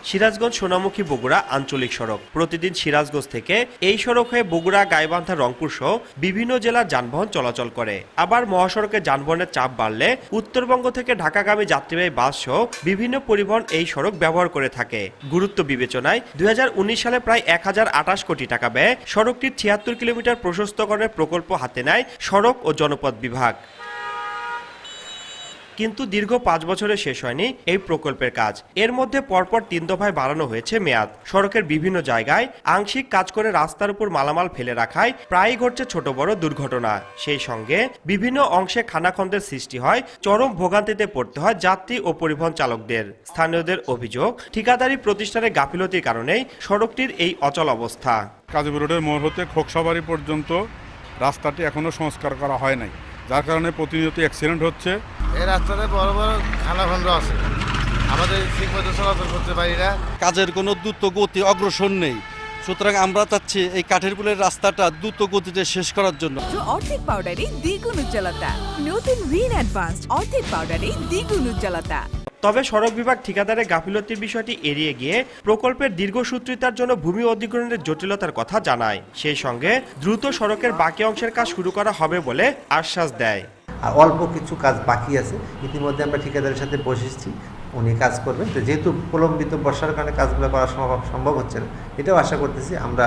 সিরাজগঞ্জ সোনামুখী বগুড়া আঞ্চলিক সড়ক। প্রতিদিন সিরাজগঞ্জ থেকে এই সড়ক হয়ে বগুড়া, গাইবান্ধা, রংপুর সহ বিভিন্ন জেলার যানবাহন চলাচল করে। আবার মহাসড়কে যানবাহনের চাপ বাড়লে উত্তরবঙ্গ থেকে ঢাকাগামী যাত্রীবাহী বাস সহ বিভিন্ন পরিবহন এই সড়ক ব্যবহার করে থাকে। গুরুত্ব বিবেচনায় 2019 সালে প্রায় 1028 কোটি টাকা ব্যয়ে সড়কটির 76 কিলোমিটার প্রশস্তকরণের প্রকল্প হাতে নেয় সড়ক ও জনপথ বিভাগ। কিন্তু দীর্ঘ 5 বছরে শেষ হয়নি এই প্রকল্পের কাজ। এর মধ্যে পরপর 3 দফায় বাড়ানো হয়েছে মেয়াদ। সড়কের বিভিন্ন জায়গায় আংশিক কাজ করে রাস্তার উপর মালামাল ফেলে রাখায় প্রায়ই ঘটছে ছোট বড় দুর্ঘটনা। সেই সঙ্গে বিভিন্ন অংশে খানাখন্দের সৃষ্টি হয়, চরম ভোগান্তিতে পড়তে হয় যাত্রী ও পরিবহন চালকদের। স্থানীয়দের অভিযোগ, ঠিকাদারি প্রতিষ্ঠানের গাফিলতির কারণেই সড়কটির এই অচল অবস্থা। কাজীপুর রোডের মোড় হতে খোকসাবাড়ি পর্যন্ত রাস্তাটি এখনো সংস্কার করা হয় নাই, যার কারণে প্রতিনিয়ত অ্যাক্সিডেন্ট হচ্ছে। এই রাস্তাতে বড় বড় খানাখন্দ আছে, আমাদের ঠিকমতো চলাচল করতে পারি না। কাজের কোনো দ্রুত গতি অগ্রসর নেই, সুতরাং আমরা চাচ্ছি এই কাঠের পুলের রাস্তাটা দ্রুত গতিতে শেষ করার জন্য। অর্ধেক পাউডারে দ্বিগুণ উজ্জ্বলতা, নতুন রিন অ্যাডভান্সড অর্ধেক পাউডারে দ্বিগুণ উজ্জ্বলতা। তবে সড়ক বিভাগ ঠিকাদারের গাফিলতির বিষয়টি এড়িয়ে গিয়ে প্রকল্পের দীর্ঘসূত্রিতার জন্য ভূমি অধিগ্রহণের জটিলতার কথা জানায়। সেই সঙ্গে দ্রুত সড়কের বাকি অংশের কাজ শুরু করা হবে বলে আশ্বাস দেয়। আর অল্প কিছু কাজ বাকি আছে, ইতিমধ্যে আমরা ঠিকাদারের সাথে বসেছি, উনি কাজ করবেন। তো যেহেতু প্রলম্বিত বর্ষার কারণে কাজগুলো করা সম্ভব হচ্ছে না, এটাও আশা করতেছি আমরা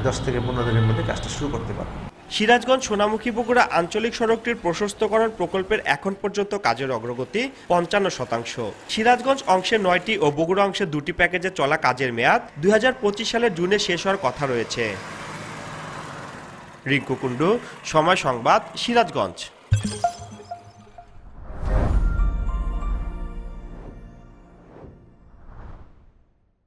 10 থেকে 15 দিনের মধ্যে কাজটা শুরু করতে পারব। সিরাজগঞ্জ সোনামুখী বগুড়া আঞ্চলিক সড়কটির প্রশস্তকরণ প্রকল্পের এখন পর্যন্ত কাজের অগ্রগতি 55%। সিরাজগঞ্জ অংশে 9টি ও বগুড়া অংশে 2টি প্যাকেজে চলা কাজের মেয়াদ 2025 সালের জুনে শেষ হওয়ার কথা রয়েছে। রিঙ্কু কুণ্ডু, সময় সংবাদ, সিরাজগঞ্জ।